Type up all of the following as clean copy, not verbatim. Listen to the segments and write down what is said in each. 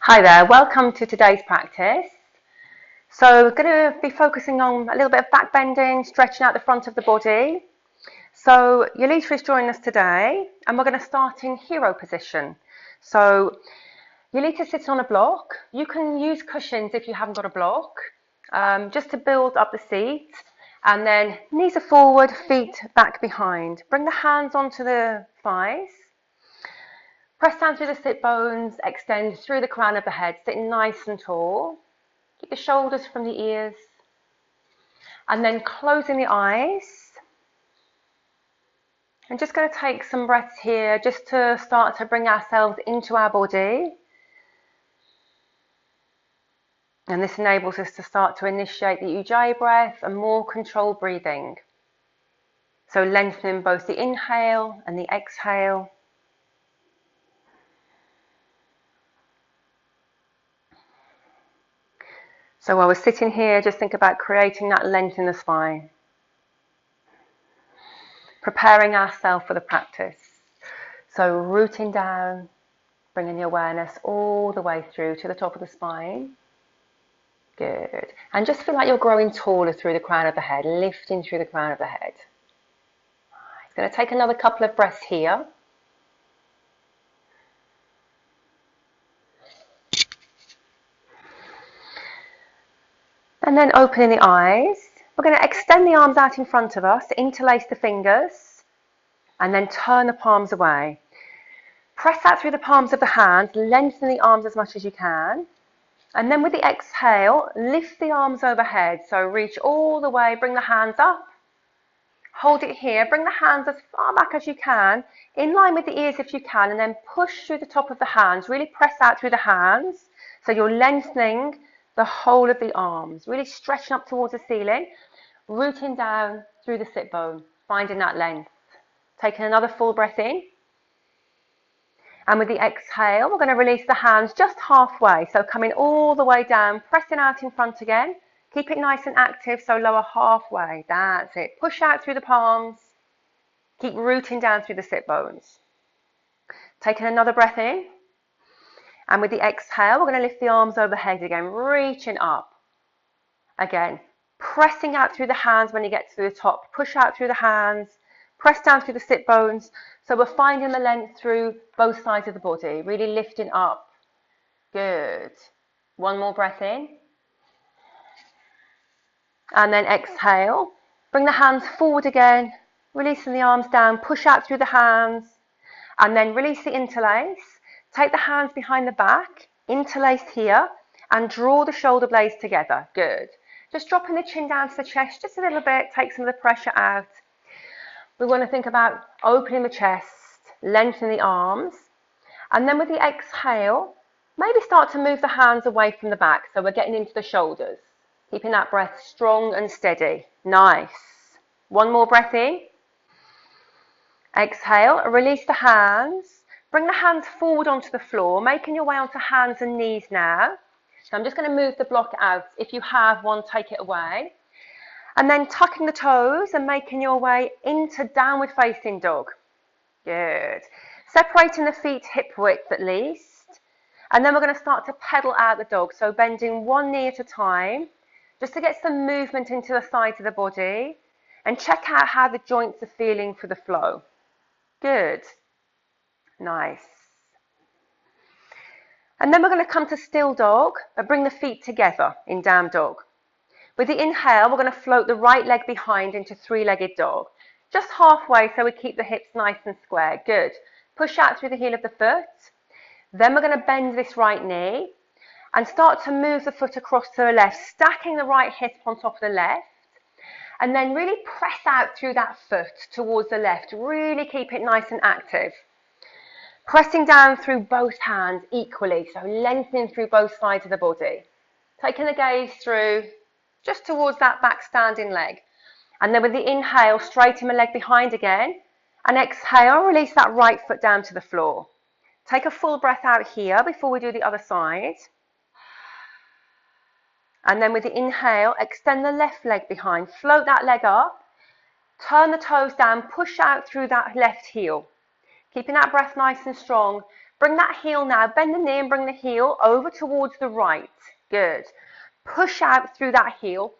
Hi there, welcome to today's practice. So we're going to be focusing on a little bit of back bending, stretching out the front of the body. So Yolita is joining us today and we're going to start in hero position. So Yolita sits on a block. You can use cushions if you haven't got a block, just to build up the seat. And then knees are forward, feet back behind. Bring the hands onto the thighs. Press down through the sit bones, extend through the crown of the head, sitting nice and tall. Keep the shoulders from the ears. And then closing the eyes. I'm just going to take some breaths here just to start to bring ourselves into our body. And this enables us to start to initiate the Ujjayi breath and more controlled breathing. So lengthening both the inhale and the exhale. So while we're sitting here, just think about creating that length in the spine. Preparing ourselves for the practice. So rooting down, bringing the awareness all the way through to the top of the spine. Good. And just feel like you're growing taller through the crown of the head, lifting through the crown of the head. It's going to take another couple of breaths here. And then opening the eyes. We're going to extend the arms out in front of us, interlace the fingers, and then turn the palms away. Press out through the palms of the hands, lengthen the arms as much as you can. And then with the exhale, lift the arms overhead. So reach all the way, bring the hands up. Hold it here, bring the hands as far back as you can, in line with the ears if you can, and then push through the top of the hands. Really press out through the hands. So you're lengthening the whole of the arms, really stretching up towards the ceiling, rooting down through the sit bone, finding that length. Taking another full breath in. And with the exhale, we're going to release the hands just halfway. So coming all the way down, pressing out in front again. Keep it nice and active, so lower halfway. That's it. Push out through the palms. Keep rooting down through the sit bones. Taking another breath in. And with the exhale, we're going to lift the arms overhead again, reaching up. Again, pressing out through the hands when you get to the top. Push out through the hands. Press down through the sit bones. So we're finding the length through both sides of the body, really lifting up. Good. One more breath in. And then exhale. Bring the hands forward again, releasing the arms down. Push out through the hands. And then release the interlace. Take the hands behind the back, interlace here, and draw the shoulder blades together. Good. Just dropping the chin down to the chest just a little bit, take some of the pressure out. We want to think about opening the chest, lengthening the arms, and then with the exhale, maybe start to move the hands away from the back, so we're getting into the shoulders, keeping that breath strong and steady. Nice. One more breath in. Exhale, release the hands. Bring the hands forward onto the floor, making your way onto hands and knees now. So I'm just going to move the block out. If you have one, take it away. And then tucking the toes and making your way into downward facing dog. Good. Separating the feet hip width at least. And then we're going to start to pedal out the dog. So bending one knee at a time, just to get some movement into the sides of the body. And check out how the joints are feeling for the flow. Good. Nice. And then we're going to come to still dog, but bring the feet together in down dog. With the inhale, we're going to float the right leg behind into three-legged dog. Just halfway so we keep the hips nice and square. Good. Push out through the heel of the foot. Then we're going to bend this right knee and start to move the foot across to the left, stacking the right hip on top of the left. And then really press out through that foot towards the left. Really keep it nice and active. Pressing down through both hands equally, so lengthening through both sides of the body. Taking the gaze through just towards that back standing leg. And then with the inhale, straighten the leg behind again. And exhale, release that right foot down to the floor. Take a full breath out here before we do the other side. And then with the inhale, extend the left leg behind. Float that leg up. Turn the toes down, push out through that left heel. Keeping that breath nice and strong. Bring that heel now, bend the knee and bring the heel over towards the right. Good. Push out through that heel,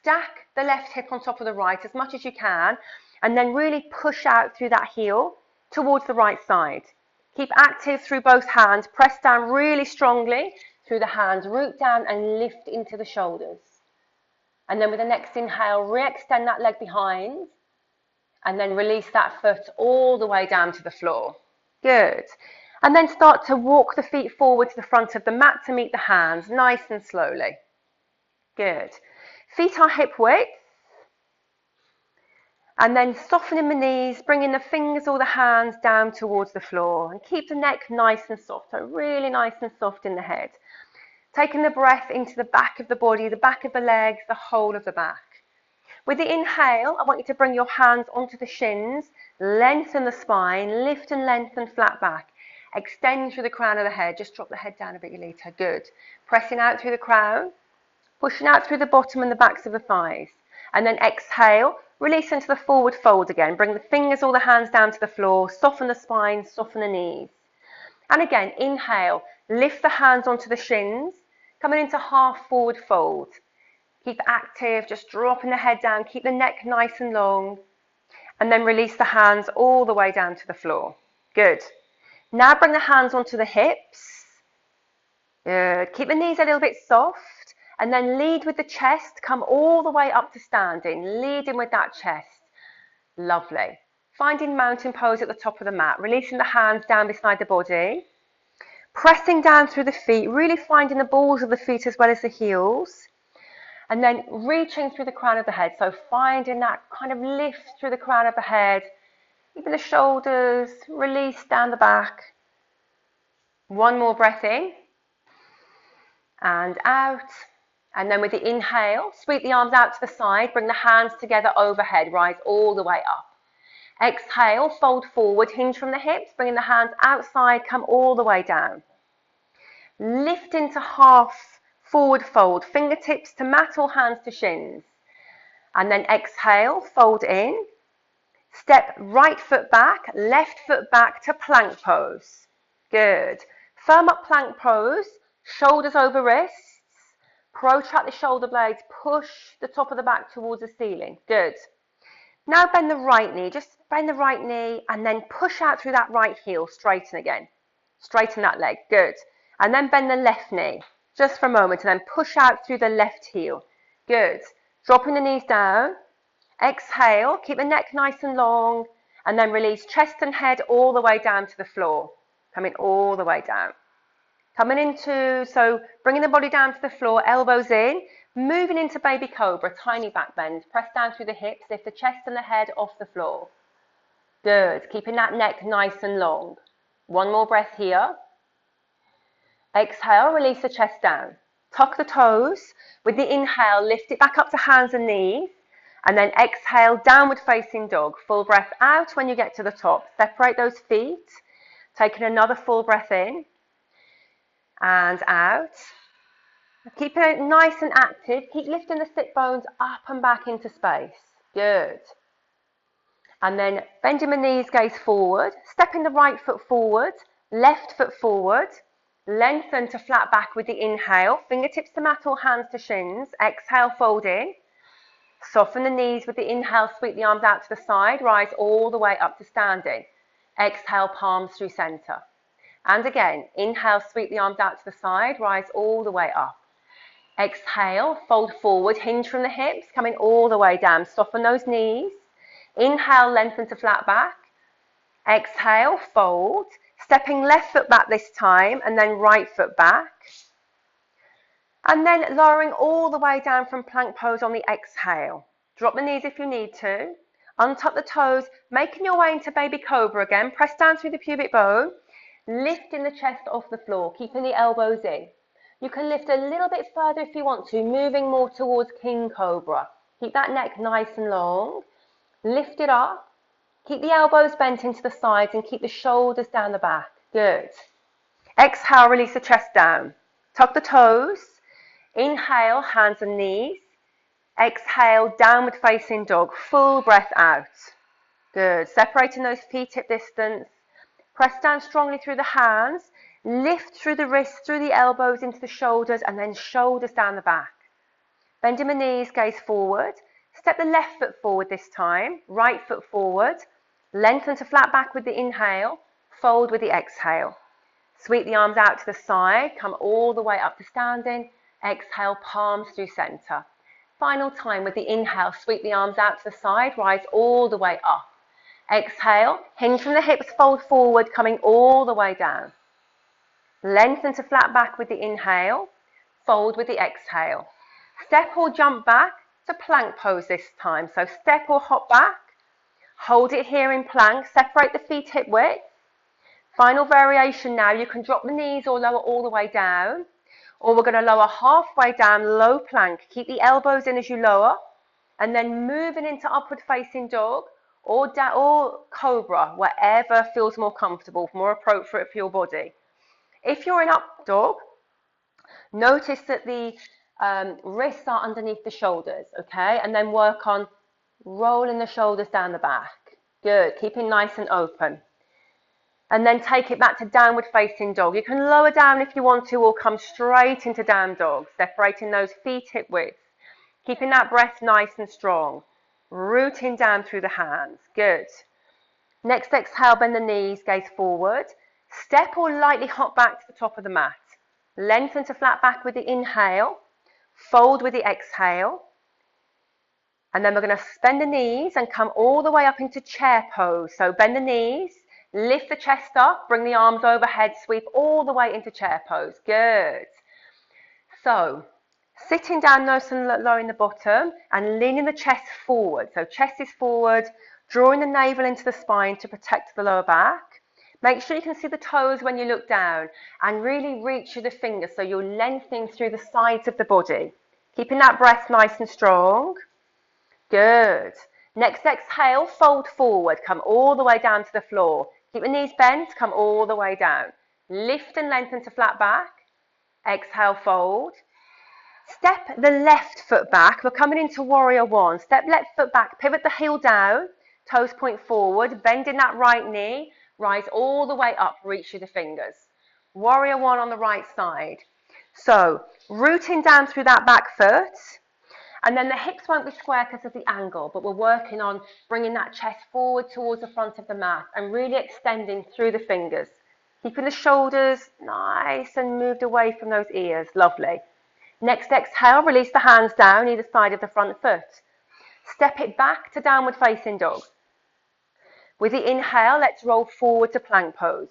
stack the left hip on top of the right as much as you can, and then really push out through that heel towards the right side. Keep active through both hands, press down really strongly through the hands, root down and lift into the shoulders. And then with the next inhale, re-extend that leg behind, and then release that foot all the way down to the floor. Good. And then start to walk the feet forward to the front of the mat to meet the hands, nice and slowly. Good. Feet are hip width. And then softening the knees, bringing the fingers or the hands down towards the floor. And keep the neck nice and soft, so really nice and soft in the head. Taking the breath into the back of the body, the back of the legs, the whole of the back. With the inhale, I want you to bring your hands onto the shins, lengthen the spine, lift and lengthen flat back. Extend through the crown of the head, just drop the head down a bit, Yolita, good. Pressing out through the crown, pushing out through the bottom and the backs of the thighs. And then exhale, release into the forward fold again. Bring the fingers or the hands down to the floor, soften the spine, soften the knees. And again, inhale, lift the hands onto the shins, coming into half forward fold. Keep active, just dropping the head down, keep the neck nice and long, and then release the hands all the way down to the floor. Good. Now bring the hands onto the hips. Good. Keep the knees a little bit soft, and then lead with the chest, come all the way up to standing, leading with that chest. Lovely. Finding mountain pose at the top of the mat, releasing the hands down beside the body, pressing down through the feet, really finding the balls of the feet as well as the heels. And then reaching through the crown of the head. So finding that kind of lift through the crown of the head. Even the shoulders, release down the back. One more breath in. And out. And then with the inhale, sweep the arms out to the side. Bring the hands together overhead. Rise all the way up. Exhale, fold forward, hinge from the hips. Bringing the hands outside, come all the way down. Lift into half forward fold, fingertips to mat or hands to shins. And then exhale, fold in. Step right foot back, left foot back to plank pose. Good. Firm up plank pose, shoulders over wrists. Protract the shoulder blades, push the top of the back towards the ceiling. Good. Now bend the right knee, just bend the right knee and then push out through that right heel, straighten again. Straighten that leg, good. And then bend the left knee. Just for a moment, and then push out through the left heel. Good. Dropping the knees down. Exhale, keep the neck nice and long, and then release chest and head all the way down to the floor. Coming all the way down. Coming into, so bringing the body down to the floor, elbows in, moving into baby cobra, tiny back bend. Press down through the hips, lift the chest and the head off the floor. Good. Keeping that neck nice and long. One more breath here. Exhale, release the chest down. Tuck the toes. With the inhale, lift it back up to hands and knees. And then exhale, downward facing dog. Full breath out when you get to the top. Separate those feet. Taking another full breath in. And out. Keep it nice and active. Keep lifting the sit bones up and back into space. Good. And then bending the knees, gaze forward. Stepping the right foot forward. Left foot forward. Lengthen to flat back with the inhale, fingertips to mat or hands to shins. Exhale, fold in. Soften the knees with the inhale, sweep the arms out to the side, rise all the way up to standing. Exhale, palms through center. And again, inhale, sweep the arms out to the side, rise all the way up. Exhale, fold forward, hinge from the hips, coming all the way down. Soften those knees. Inhale, lengthen to flat back. Exhale, fold. Stepping left foot back this time and then right foot back. And then lowering all the way down from plank pose on the exhale. Drop the knees if you need to. Untuck the toes, making your way into baby cobra again. Press down through the pubic bone. Lifting the chest off the floor, keeping the elbows in. You can lift a little bit further if you want to, moving more towards king cobra. Keep that neck nice and long. Lift it up. Keep the elbows bent into the sides and keep the shoulders down the back. Good. Exhale, release the chest down. Tuck the toes. Inhale, hands and knees. Exhale, downward facing dog. Full breath out. Good. Separating those feet hip distance. Press down strongly through the hands, lift through the wrists, through the elbows into the shoulders, and then shoulders down the back. Bending my knees, gaze forward. Step the left foot forward this time, right foot forward. Lengthen to flat back with the inhale, fold with the exhale. Sweep the arms out to the side, come all the way up to standing. Exhale, palms through center. Final time with the inhale, sweep the arms out to the side, rise all the way up. Exhale, hinge from the hips, fold forward, coming all the way down. Lengthen to flat back with the inhale, fold with the exhale. Step or jump back to plank pose this time. So step or hop back, hold it here in plank, separate the feet hip width. Final variation now, you can drop the knees or lower all the way down, or we're going to lower halfway down, low plank. Keep the elbows in as you lower, and then moving into upward facing dog or cobra, whatever feels more comfortable, more appropriate for your body. If you're in up dog, notice that the wrists are underneath the shoulders, okay? And then work on rolling the shoulders down the back. Good, keeping nice and open. And then take it back to downward facing dog. You can lower down if you want to, or come straight into down dog, separating those feet hip width. Keeping that breath nice and strong. Rooting down through the hands. Good. Next exhale, bend the knees, gaze forward. Step or lightly hop back to the top of the mat. Lengthen to flat back with the inhale. Fold with the exhale. And then we're going to bend the knees and come all the way up into chair pose. So bend the knees, lift the chest up, bring the arms overhead, sweep all the way into chair pose. Good. So sitting down nice and low in the bottom and leaning the chest forward. So chest is forward, drawing the navel into the spine to protect the lower back. Make sure you can see the toes when you look down and really reach through the fingers so you're lengthening through the sides of the body. Keeping that breath nice and strong. Good. Next exhale, fold forward, come all the way down to the floor. Keep the knees bent, come all the way down. Lift and lengthen to flat back. Exhale, fold. Step the left foot back. We're coming into warrior one. Step left foot back, pivot the heel down, toes point forward, bending that right knee. Rise all the way up, reach through the fingers. Warrior one on the right side. So, rooting down through that back foot. And then the hips won't be square because of the angle, but we're working on bringing that chest forward towards the front of the mat and really extending through the fingers. Keeping the shoulders nice and moved away from those ears. Lovely. Next exhale, release the hands down either side of the front foot. Step it back to downward facing dog. With the inhale, let's roll forward to plank pose.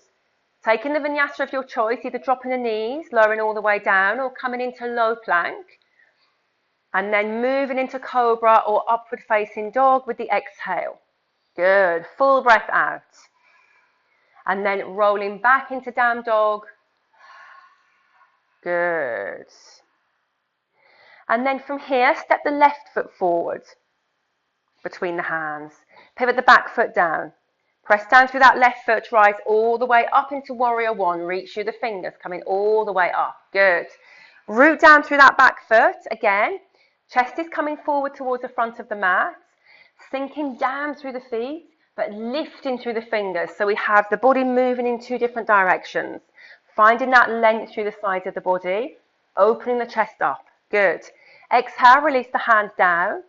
Taking the vinyasa of your choice, either dropping the knees, lowering all the way down, or coming into low plank. And then moving into cobra or upward facing dog with the exhale. Good. Full breath out. And then rolling back into down dog. Good. And then from here, step the left foot forward between the hands. Pivot the back foot down. Press down through that left foot, rise all the way up into warrior one. Reach through the fingers, coming all the way up. Good. Root down through that back foot again. Chest is coming forward towards the front of the mat. Sinking down through the feet, but lifting through the fingers. So we have the body moving in two different directions. Finding that length through the sides of the body. Opening the chest up. Good. Exhale, release the hands down.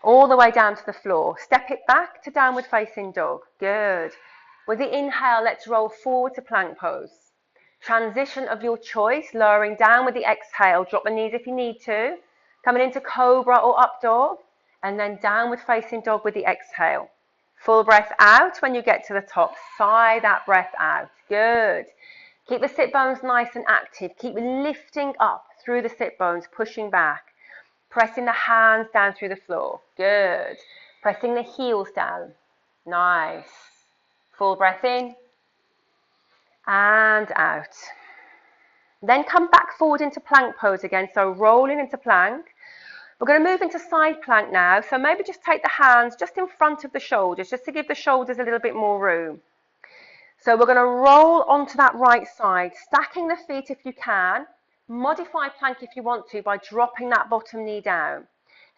All the way down to the floor. Step it back to downward facing dog. Good. With the inhale, let's roll forward to plank pose. Transition of your choice, lowering down with the exhale. Drop the knees if you need to. Coming into cobra or up dog. And then downward facing dog with the exhale. Full breath out when you get to the top. Sigh that breath out. Good. Keep the sit bones nice and active. Keep lifting up through the sit bones, pushing back. Pressing the hands down through the floor. Good. Pressing the heels down. Nice. Full breath in. And out. Then come back forward into plank pose again. So rolling into plank. We're going to move into side plank now. So maybe just take the hands just in front of the shoulders, just to give the shoulders a little bit more room. So we're going to roll onto that right side, stacking the feet if you can. Modify plank if you want to by dropping that bottom knee down.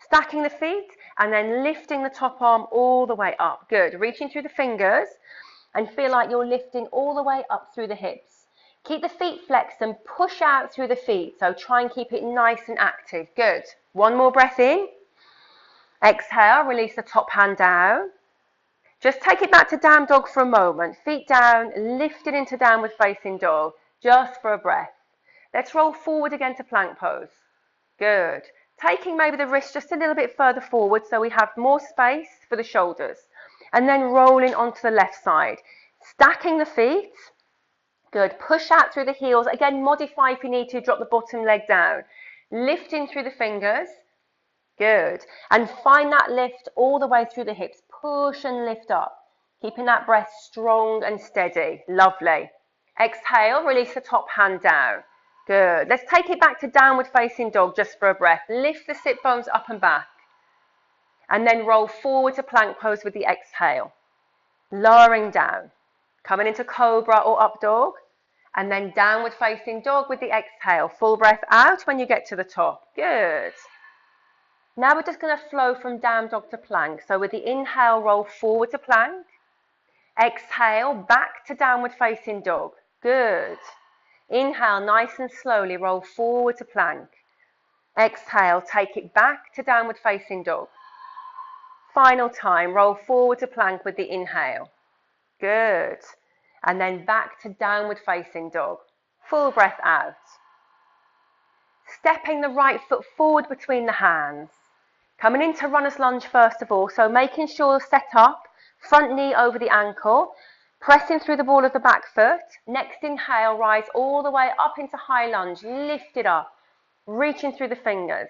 Stacking the feet and then lifting the top arm all the way up. Good. Reaching through the fingers and feel like you're lifting all the way up through the hips. Keep the feet flexed and push out through the feet. So try and keep it nice and active. Good. One more breath in. Exhale, release the top hand down. Just take it back to down dog for a moment. Feet down, lift it into downward facing dog, just for a breath. Let's roll forward again to plank pose. Good. Taking maybe the wrist just a little bit further forward so we have more space for the shoulders. And then rolling onto the left side. Stacking the feet. Good. Push out through the heels. Again, modify if you need to. Drop the bottom leg down. Lifting through the fingers. Good. And find that lift all the way through the hips. Push and lift up. Keeping that breath strong and steady. Lovely. Exhale. Release the top hand down. Good. Let's take it back to downward facing dog just for a breath. Lift the sit bones up and back. And then roll forward to plank pose with the exhale. Lowering down. Coming into cobra or up dog. And then downward facing dog with the exhale. Full breath out when you get to the top. Good. Now we're just going to flow from down dog to plank. So with the inhale, roll forward to plank. Exhale, back to downward facing dog. Good. Inhale, nice and slowly, roll forward to plank. Exhale, take it back to downward facing dog. Final time, roll forward to plank with the inhale. Good. And then back to downward facing dog. Full breath out. Stepping the right foot forward between the hands. Coming into runner's lunge first of all, so making sure set up, front knee over the ankle. Pressing through the ball of the back foot. Next inhale, rise all the way up into high lunge. Lift it up. Reaching through the fingers.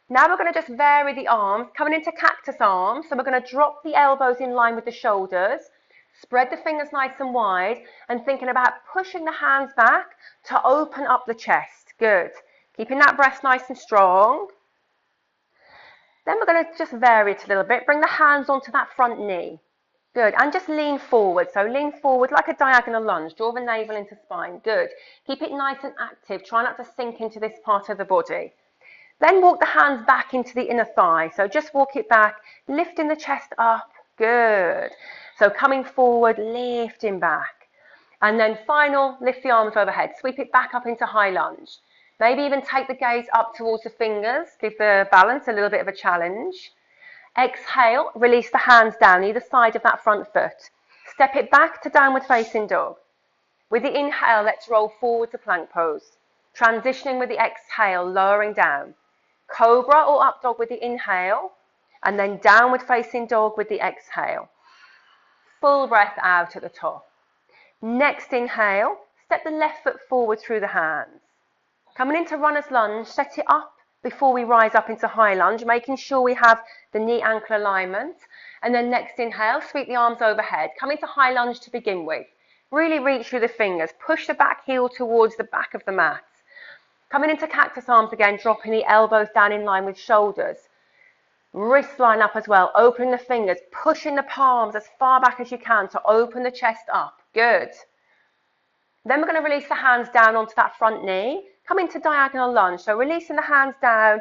Now we're going to just vary the arms. Coming into cactus arms. So we're going to drop the elbows in line with the shoulders. Spread the fingers nice and wide. And thinking about pushing the hands back to open up the chest. Good. Keeping that breath nice and strong. Then we're going to just vary it a little bit. Bring the hands onto that front knee. Good. And just lean forward. So lean forward like a diagonal lunge. Draw the navel into spine. Good. Keep it nice and active. Try not to sink into this part of the body. Then walk the hands back into the inner thigh. So just walk it back, lifting the chest up. Good. So coming forward, lifting back. And then final, lift the arms overhead. Sweep it back up into high lunge. Maybe even take the gaze up towards the fingers. Give the balance a little bit of a challenge. Exhale, release the hands down either side of that front foot. Step it back to downward facing dog. With the inhale, let's roll forward to plank pose. Transitioning with the exhale, lowering down. Cobra or up dog with the inhale, and then downward facing dog with the exhale. Full breath out at the top. Next inhale, step the left foot forward through the hands. Coming into runner's lunge, set it up before we rise up into high lunge, making sure we have the knee ankle alignment. And then next inhale, sweep the arms overhead. Come into high lunge to begin with. Really reach through the fingers. Push the back heel towards the back of the mat. Coming into cactus arms again, dropping the elbows down in line with shoulders. Wrists line up as well. Opening the fingers. Pushing the palms as far back as you can to open the chest up. Good. Then we're going to release the hands down onto that front knee. Come into diagonal lunge. So releasing the hands down,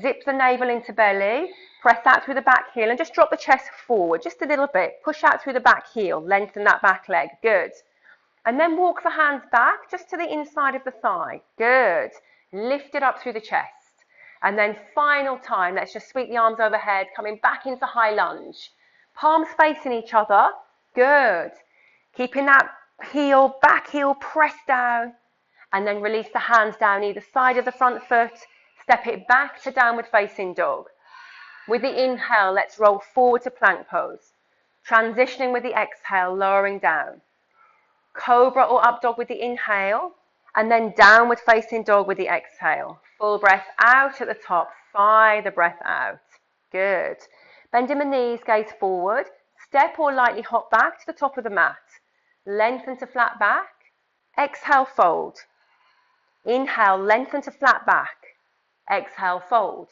zip the navel into belly, press out through the back heel and just drop the chest forward just a little bit. Push out through the back heel, lengthen that back leg. Good. And then walk the hands back just to the inside of the thigh. Good. Lift it up through the chest. And then final time, let's just sweep the arms overhead, coming back into high lunge. Palms facing each other. Good. Keeping that heel, back heel pressed down. And then release the hands down either side of the front foot. Step it back to downward facing dog. With the inhale, let's roll forward to plank pose. Transitioning with the exhale, lowering down. Cobra or up dog with the inhale. And then downward facing dog with the exhale. Full breath out at the top. Sigh the breath out. Good. Bending the knees, gaze forward. Step or lightly hop back to the top of the mat. Lengthen to flat back. Exhale, fold. Inhale, lengthen to flat back. Exhale, fold.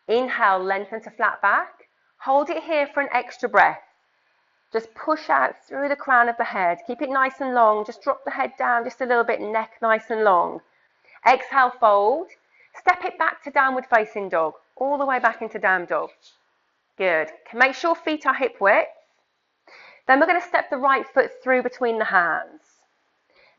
Inhale, lengthen to flat back. Hold it here for an extra breath. Just push out through the crown of the head. Keep it nice and long. Just drop the head down just a little bit, neck nice and long. Exhale, fold. Step it back to downward facing dog. All the way back into down dog. Good. Make sure feet are hip width. Then we're going to step the right foot through between the hands.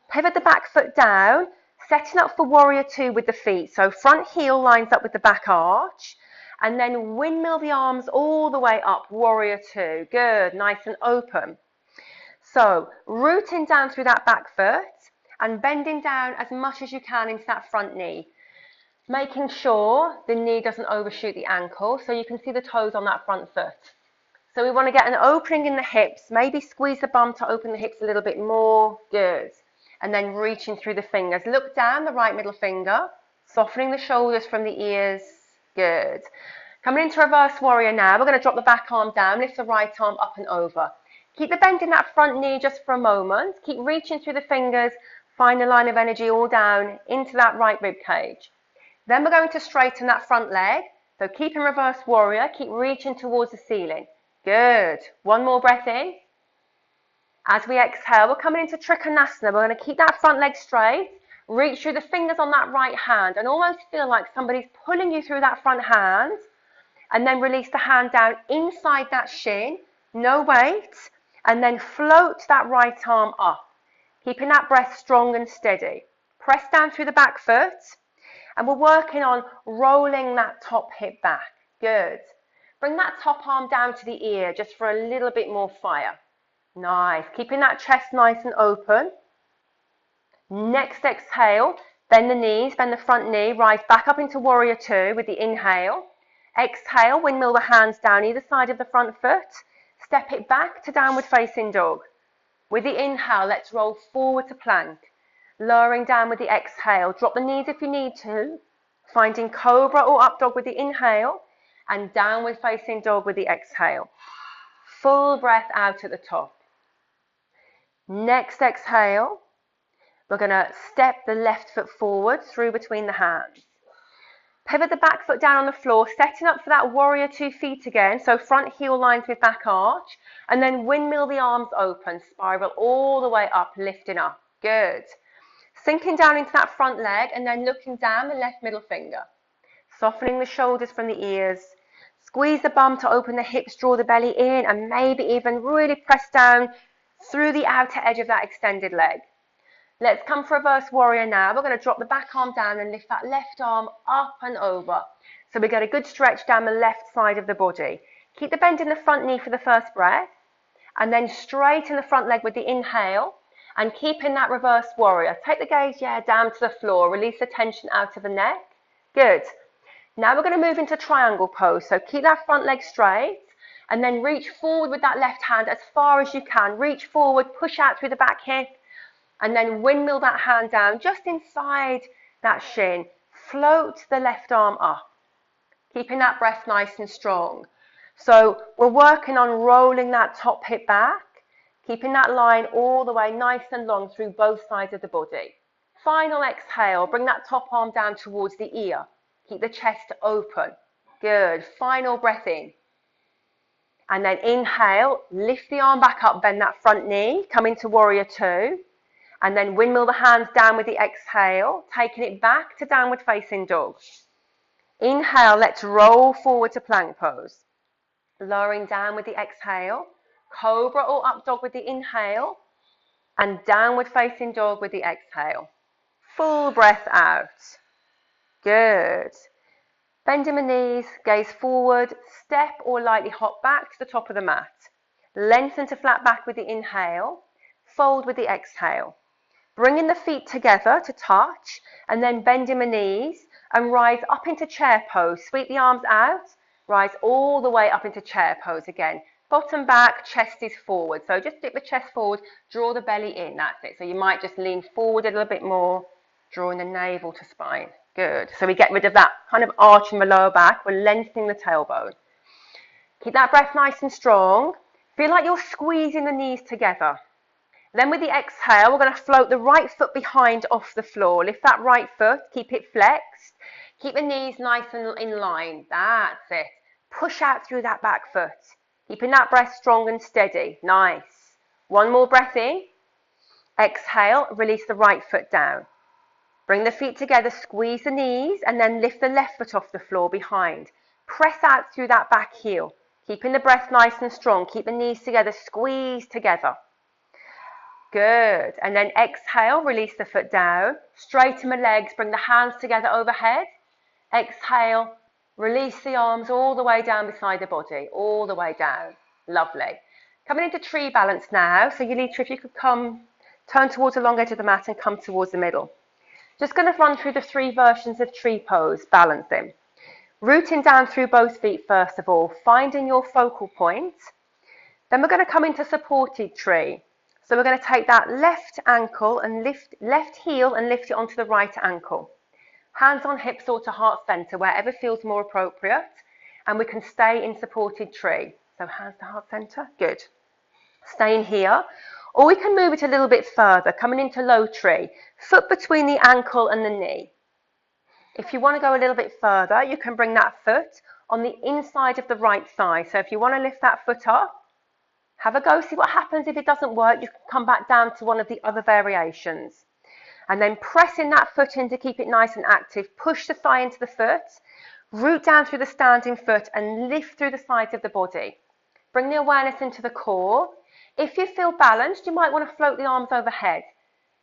Pivot the back foot down, setting up for warrior two with the feet. So front heel lines up with the back arch, and then windmill the arms all the way up, warrior two. Good, nice and open. So rooting down through that back foot and bending down as much as you can into that front knee. Making sure the knee doesn't overshoot the ankle, so you can see the toes on that front foot. So we want to get an opening in the hips, maybe squeeze the bum to open the hips a little bit more. Good. And then reaching through the fingers. Look down the right middle finger, softening the shoulders from the ears. Good. Coming into reverse warrior now, we're going to drop the back arm down, lift the right arm up and over. Keep the bend in that front knee just for a moment. Keep reaching through the fingers, find the line of energy all down into that right rib cage. Then we're going to straighten that front leg. So keep in reverse warrior, keep reaching towards the ceiling. Good. One more breath in. As we exhale, we're coming into Trikonasana. We're going to keep that front leg straight, reach through the fingers on that right hand and almost feel like somebody's pulling you through that front hand, and then release the hand down inside that shin, no weight, and then float that right arm up, keeping that breath strong and steady. Press down through the back foot, and we're working on rolling that top hip back. Good. Bring that top arm down to the ear just for a little bit more fire. Nice. Keeping that chest nice and open. Next exhale, bend the knees, bend the front knee, rise back up into warrior two with the inhale. Exhale, windmill the hands down either side of the front foot. Step it back to downward facing dog. With the inhale, let's roll forward to plank. Lowering down with the exhale. Drop the knees if you need to. Finding cobra or up dog with the inhale. And downward facing dog with the exhale. Full breath out at the top. Next exhale, we're going to step the left foot forward through between the hands. Pivot the back foot down on the floor, setting up for that warrior 2 feet again. So front heel lines with back arch. And then windmill the arms open, spiral all the way up, lifting up. Good. Sinking down into that front leg and then looking down the left middle finger. Softening the shoulders from the ears. Squeeze the bum to open the hips, draw the belly in, and maybe even really press down through the outer edge of that extended leg. Let's come for reverse warrior now. We're going to drop the back arm down and lift that left arm up and over. So we get a good stretch down the left side of the body. Keep the bend in the front knee for the first breath. And then straighten the front leg with the inhale. And keep in that reverse warrior. Take the gaze, down to the floor. Release the tension out of the neck. Good. Now we're going to move into triangle pose. So keep that front leg straight. And then reach forward with that left hand as far as you can. Reach forward, push out through the back hip. And then windmill that hand down just inside that shin. Float the left arm up. Keeping that breath nice and strong. So we're working on rolling that top hip back. Keeping that line all the way nice and long through both sides of the body. Final exhale. Bring that top arm down towards the ear. Keep the chest open. Good. Final breath in. And then inhale. Lift the arm back up. Bend that front knee. Come into warrior 2. And then windmill the hands down with the exhale, taking it back to downward facing dog. Inhale, let's roll forward to plank pose. Lowering down with the exhale, cobra or up dog with the inhale, and downward facing dog with the exhale. Full breath out. Good. Bending the knees, gaze forward, step or lightly hop back to the top of the mat. Lengthen to flat back with the inhale, fold with the exhale. Bringing the feet together to touch and then bending the knees and rise up into chair pose. Sweep the arms out, rise all the way up into chair pose again. Bottom back, chest is forward. So just dip the chest forward, draw the belly in, that's it. So you might just lean forward a little bit more, drawing the navel to spine. Good. So we get rid of that kind of arch in the lower back. We're lengthening the tailbone. Keep that breath nice and strong. Feel like you're squeezing the knees together. Then with the exhale, we're going to float the right foot behind off the floor. Lift that right foot, keep it flexed. Keep the knees nice and in line. That's it. Push out through that back foot. Keeping that breath strong and steady. Nice. One more breath in. Exhale, release the right foot down. Bring the feet together, squeeze the knees, and then lift the left foot off the floor behind. Press out through that back heel. Keeping the breath nice and strong. Keep the knees together, squeeze together. Good. And then exhale, release the foot down. Straighten the legs, bring the hands together overhead. Exhale, release the arms all the way down beside the body, all the way down. Lovely. Coming into tree balance now. So Yulita, if you could turn towards the long edge of the mat and come towards the middle. Just going to run through the 3 versions of tree pose, balancing. Rooting down through both feet first of all, finding your focal point. Then we're going to come into supported tree. So we're going to take that left ankle and left heel and lift it onto the right ankle. Hands on hips or to heart center, wherever feels more appropriate. And we can stay in supported tree. So hands to heart center, good. Staying here. Or we can move it a little bit further, coming into low tree. Foot between the ankle and the knee. If you want to go a little bit further, you can bring that foot on the inside of the right thigh. So if you want to lift that foot up, have a go, see what happens. If it doesn't work, you can come back down to one of the other variations. And then pressing that foot in to keep it nice and active. Push the thigh into the foot. Root down through the standing foot and lift through the sides of the body. Bring the awareness into the core. If you feel balanced, you might want to float the arms overhead.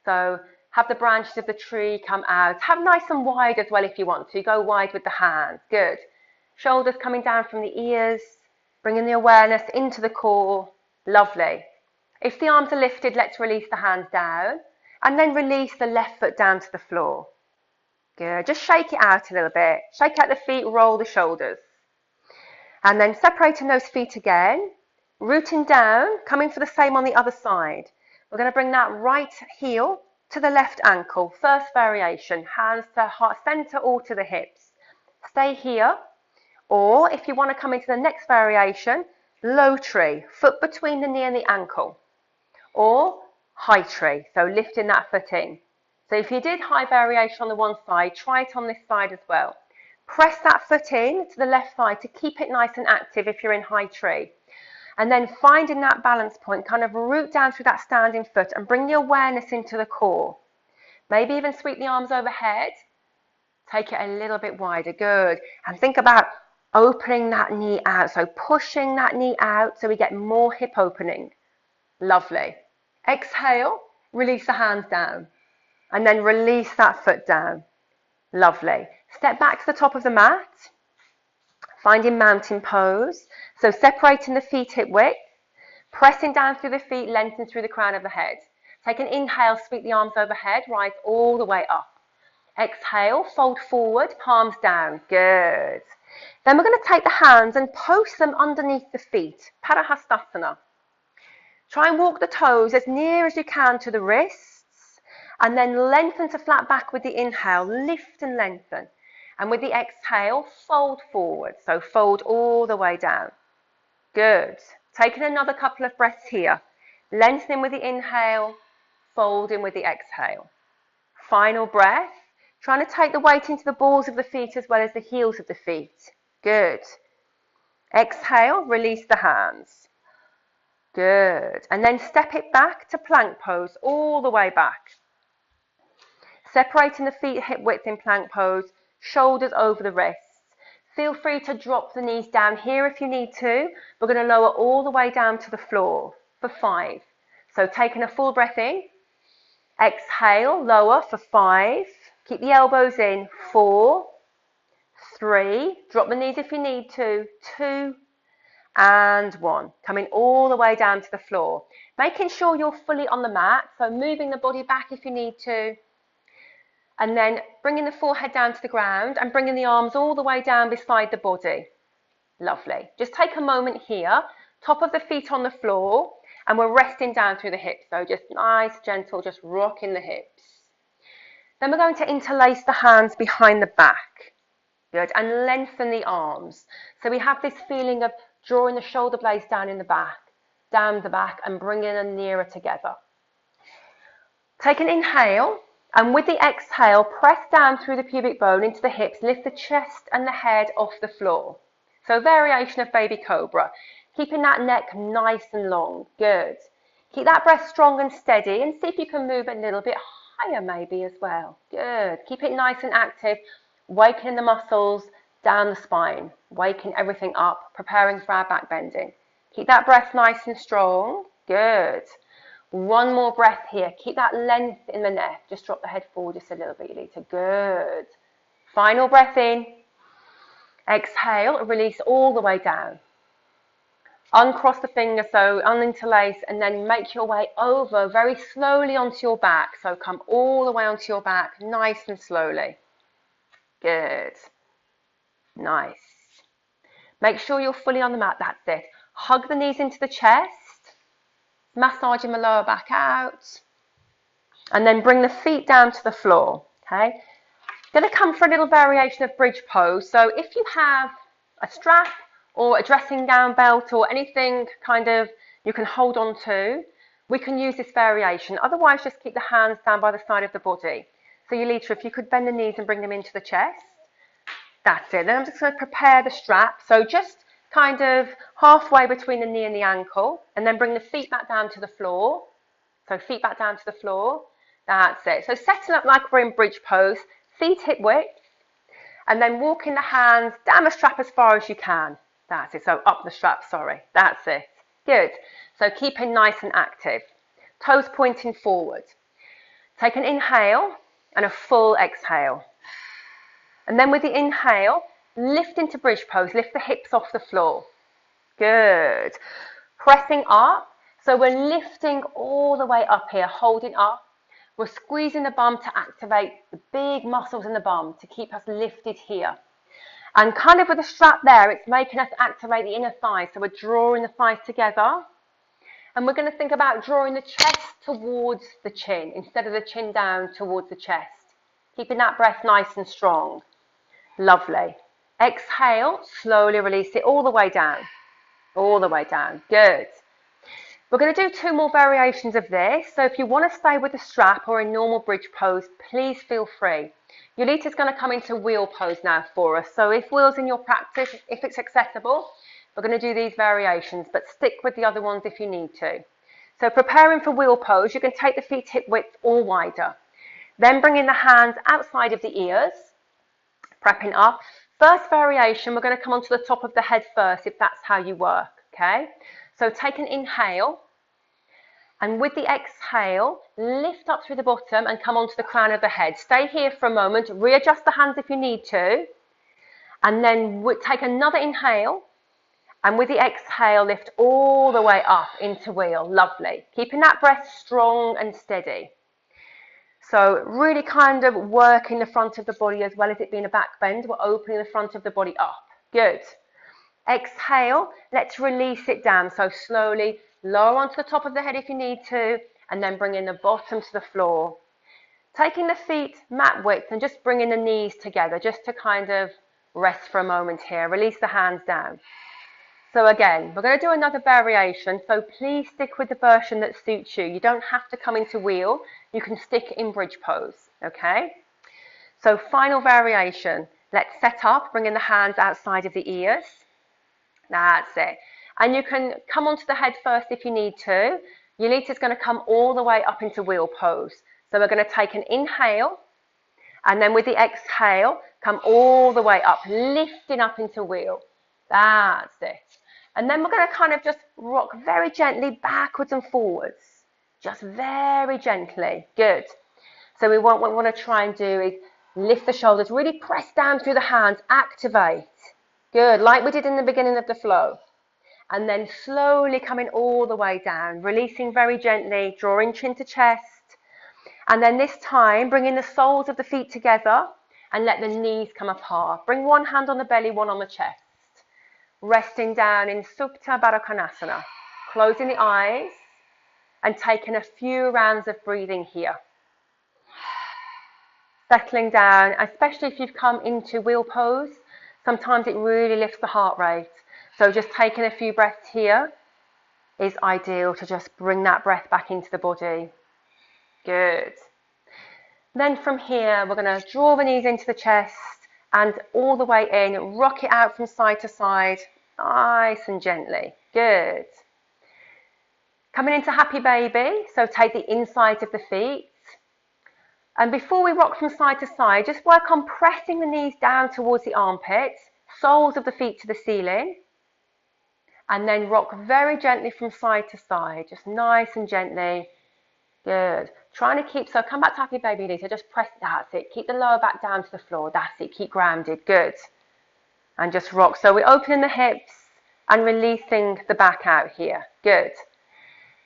So have the branches of the tree come out. Have nice and wide as well if you want to. Go wide with the hands. Good. Shoulders coming down from the ears. Bringing the awareness into the core. Lovely. If the arms are lifted, let's release the hands down. And then release the left foot down to the floor. Good. Just shake it out a little bit. Shake out the feet, roll the shoulders. And then separating those feet again. Rooting down, coming for the same on the other side. We're going to bring that right heel to the left ankle. First variation, hands to heart center or to the hips. Stay here. Or if you want to come into the next variation, low tree, foot between the knee and the ankle. Or high tree, so lifting that foot in. So if you did high variation on the one side, try it on this side as well. Press that foot in to the left thigh to keep it nice and active if you're in high tree. And then finding that balance point, kind of root down through that standing foot and bring the awareness into the core. Maybe even sweep the arms overhead. Take it a little bit wider, good. And think about opening that knee out, so pushing that knee out so we get more hip opening. Lovely. Exhale, release the hands down. And then release that foot down. Lovely. Step back to the top of the mat. Finding mountain pose. So separating the feet hip width. Pressing down through the feet, lengthen through the crown of the head. Take an inhale, sweep the arms overhead, rise all the way up. Exhale, fold forward, palms down. Good. Then we're going to take the hands and post them underneath the feet. Padahastasana. Try and walk the toes as near as you can to the wrists. And then lengthen to flat back with the inhale. Lift and lengthen. And with the exhale, fold forward. So fold all the way down. Good. Taking another couple of breaths here. Lengthening with the inhale, folding with the exhale. Final breath. Trying to take the weight into the balls of the feet as well as the heels of the feet. Good. Exhale, release the hands. Good. And then step it back to plank pose all the way back. Separating the feet hip width in plank pose, shoulders over the wrists. Feel free to drop the knees down here if you need to. We're going to lower all the way down to the floor for 5. So taking a full breath in. Exhale, lower for 5. Keep the elbows in. 4, 3. Drop the knees if you need to. 2, and 1. Coming all the way down to the floor. Making sure you're fully on the mat. So moving the body back if you need to. And then bringing the forehead down to the ground and bringing the arms all the way down beside the body. Lovely. Just take a moment here. Top of the feet on the floor. And we're resting down through the hips. So just nice, gentle, just rocking the hips. Then we're going to interlace the hands behind the back. Good. And lengthen the arms. So we have this feeling of drawing the shoulder blades down in the back. Down the back and bringing them nearer together. Take an inhale. And with the exhale, press down through the pubic bone into the hips. Lift the chest and the head off the floor. So variation of baby cobra. Keeping that neck nice and long. Good. Keep that breath strong and steady. And see if you can move a little bit higher maybe as well. Good. Keep it nice and active. Wakening the muscles. down the spine, waking everything up, preparing for our back bending. Keep that breath nice and strong. Good. One more breath here. Keep that length in the neck. Just drop the head forward just a little bit, Yulita. Good. Final breath in. Exhale, release all the way down. Uncross the fingers, so uninterlace, and then make your way over very slowly onto your back. So come all the way onto your back, nice and slowly. Good. Nice. Make sure you're fully on the mat. That's it. Hug the knees into the chest. Massaging the lower back out. And then bring the feet down to the floor. Okay. Going to come for a little variation of bridge pose. So if you have a strap or a dressing gown belt or anything kind of you can hold on to, we can use this variation. Otherwise, just keep the hands down by the side of the body. So Yulita, if you could bend the knees and bring them into the chest. That's it. Then I'm just going to prepare the strap. So just kind of halfway between the knee and the ankle, and then bring the feet back down to the floor. So feet back down to the floor. That's it. So setting up like we're in bridge pose, feet hip width, and then walking the hands down the strap as far as you can. That's it. So up the strap, sorry. That's it. Good. So keeping nice and active. Toes pointing forward. Take an inhale and a full exhale. And then with the inhale, lift into bridge pose. Lift the hips off the floor. Good. Pressing up. So we're lifting all the way up here, holding up. We're squeezing the bum to activate the big muscles in the bum to keep us lifted here. And kind of with the strap there, it's making us activate the inner thigh. So we're drawing the thighs together. And we're going to think about drawing the chest towards the chin instead of the chin down towards the chest. Keeping that breath nice and strong. Lovely. Exhale, slowly release it all the way down. All the way down. Good. We're going to do two more variations of this. So if you want to stay with the strap or in normal bridge pose, please feel free. Yulita's going to come into wheel pose now for us. So if wheel's in your practice, if it's accessible, we're going to do these variations, but stick with the other ones if you need to. So preparing for wheel pose, you can take the feet hip width or wider. Then bringing the hands outside of the ears. Prepping up. First variation, we're going to come onto the top of the head first if that's how you work, okay? So take an inhale, and with the exhale, lift up through the bottom and come onto the crown of the head. Stay here for a moment, readjust the hands if you need to, and then take another inhale, and with the exhale, lift all the way up into wheel. Lovely. Keeping that breath strong and steady. So really kind of working the front of the body as well as it being a back bend. We're opening the front of the body up. Good. Exhale. Let's release it down. So slowly lower onto the top of the head if you need to, and then bringing the bottom to the floor. Taking the feet mat width and just bringing the knees together just to kind of rest for a moment here. Release the hands down. So again, we're going to do another variation, so please stick with the version that suits you. You don't have to come into wheel, you can stick in bridge pose, okay? So final variation, let's set up, bringing the hands outside of the ears. That's it. And you can come onto the head first if you need to. Yulita's going to come all the way up into wheel pose. So we're going to take an inhale, and then with the exhale, come all the way up, lifting up into wheel. That's it. And then we're going to kind of just rock very gently backwards and forwards. Just very gently. Good. So what we want to try and do is lift the shoulders, really press down through the hands, activate. Good, like we did in the beginning of the flow. And then slowly coming all the way down, releasing very gently, drawing chin to chest. And then this time, bringing the soles of the feet together and let the knees come apart. Bring one hand on the belly, one on the chest. Resting down in Supta Baddha Konasana, closing the eyes and taking a few rounds of breathing here. Settling down, especially if you've come into wheel pose, sometimes it really lifts the heart rate. So just taking a few breaths here is ideal to just bring that breath back into the body. Good. Then from here, we're going to draw the knees into the chest and all the way in, rock it out from side to side, nice and gently. Good. Coming into happy baby, so take the insides of the feet. And before we rock from side to side, just work on pressing the knees down towards the armpits, soles of the feet to the ceiling, and then rock very gently from side to side, just nice and gently. Good. Trying to keep, so come back to happy baby knee, so just press, that's it. Keep the lower back down to the floor, that's it, keep grounded, good. And just rock. So we're opening the hips and releasing the back out here, good.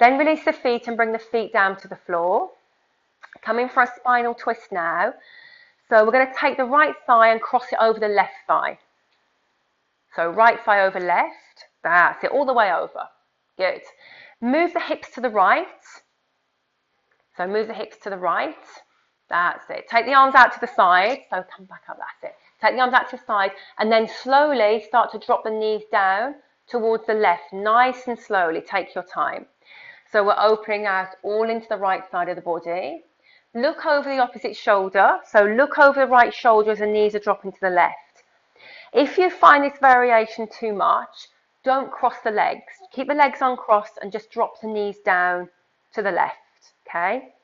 Then release the feet and bring the feet down to the floor. Coming for a spinal twist now. So we're going to take the right thigh and cross it over the left thigh. So right thigh over left, that's it, all the way over, good. Move the hips to the right. So move the hips to the right, that's it. Take the arms out to the side, so come back up, that's it. Take the arms out to the side and then slowly start to drop the knees down towards the left, nice and slowly, take your time. So we're opening out all into the right side of the body. Look over the opposite shoulder, so look over the right shoulder as the knees are dropping to the left. If you find this variation too much, don't cross the legs. Keep the legs uncrossed and just drop the knees down to the left. Okay,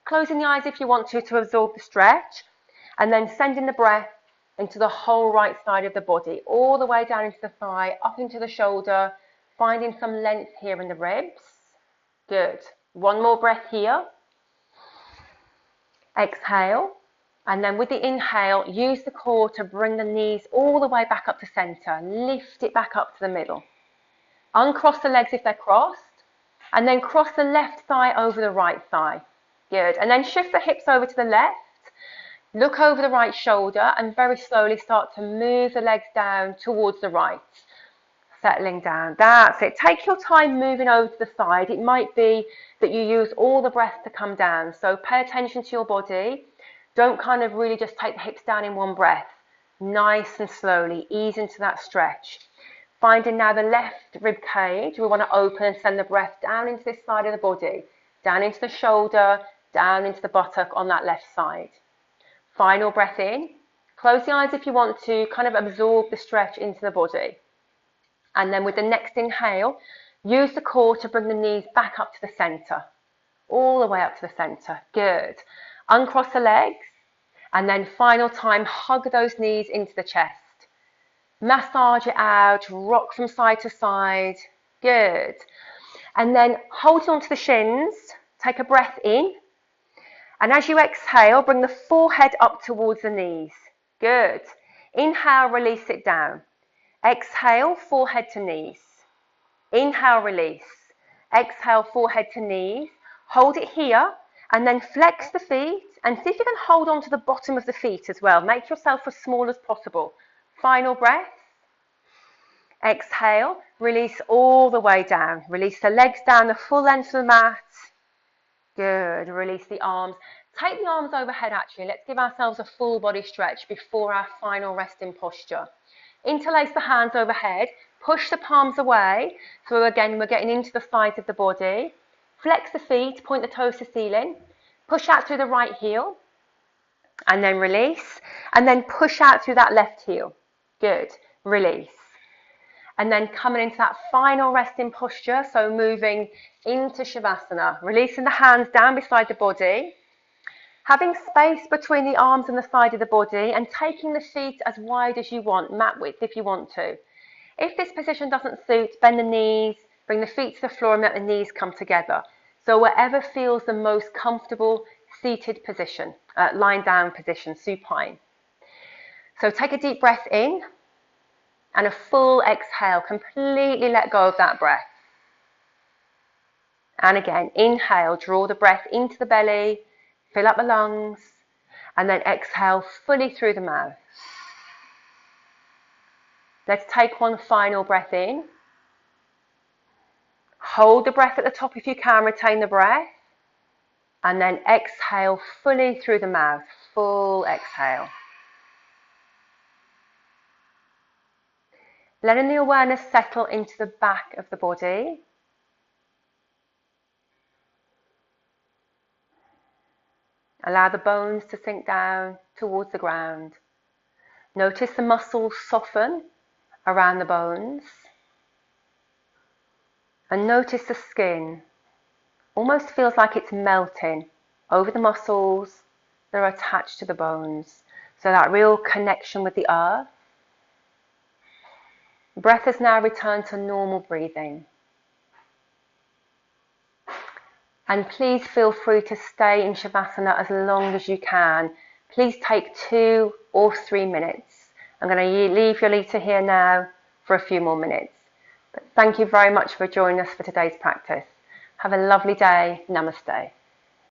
closing the eyes if you want to absorb the stretch, and then sending the breath into the whole right side of the body, all the way down into the thigh, up into the shoulder, finding some length here in the ribs. Good. One more breath here. Exhale, and then with the inhale, use the core to bring the knees all the way back up to center. Lift it back up to the middle. Uncross the legs if they're crossed. And then cross the left thigh over the right thigh. Good. And then shift the hips over to the left. Look over the right shoulder and very slowly start to move the legs down towards the right. Settling down. That's it. Take your time moving over to the side. It might be that you use all the breath to come down. So pay attention to your body. Don't kind of really just take the hips down in one breath. Nice and slowly. Ease into that stretch. Finding now the left rib cage, we want to open and send the breath down into this side of the body, down into the shoulder, down into the buttock on that left side. Final breath in. Close the eyes if you want to, kind of absorb the stretch into the body. And then with the next inhale, use the core to bring the knees back up to the center, all the way up to the center. Good. Uncross the legs, and then final time, hug those knees into the chest. Massage it out, rock from side to side. Good. And then hold on to the shins. Take a breath in. And as you exhale, bring the forehead up towards the knees. Good. Inhale, release it down. Exhale, forehead to knees. Inhale, release. Exhale, forehead to knees. Hold it here. And then flex the feet. And see if you can hold on to the bottom of the feet as well. Make yourself as small as possible. Final breath. Exhale, release all the way down. Release the legs down the full length of the mat. Good. Release the arms. Take the arms overhead actually. Let's give ourselves a full body stretch before our final resting posture. Interlace the hands overhead. Push the palms away. So again, we're getting into the sides of the body. Flex the feet. Point the toes to ceiling. Push out through the right heel. And then release. And then push out through that left heel. Good. Release. And then coming into that final resting posture, so moving into Shavasana, releasing the hands down beside the body, having space between the arms and the side of the body, and taking the feet as wide as you want, mat width if you want to. If this position doesn't suit, bend the knees, bring the feet to the floor and let the knees come together. So whatever feels the most comfortable seated position, lying down position, supine. So take a deep breath in. And a full exhale, completely let go of that breath. And again, inhale, draw the breath into the belly, fill up the lungs, and then exhale fully through the mouth. Let's take one final breath in. Hold the breath at the top if you can, retain the breath. And then exhale fully through the mouth, full exhale. Letting the awareness settle into the back of the body. Allow the bones to sink down towards the ground. Notice the muscles soften around the bones. And notice the skin. Almost feels like it's melting over the muscles that are attached to the bones. So that real connection with the earth. Breath has now returned to normal breathing. And please feel free to stay in Shavasana as long as you can. Please take 2 or 3 minutes. I'm going to leave Yolita here now for a few more minutes. But thank you very much for joining us for today's practice. Have a lovely day. Namaste.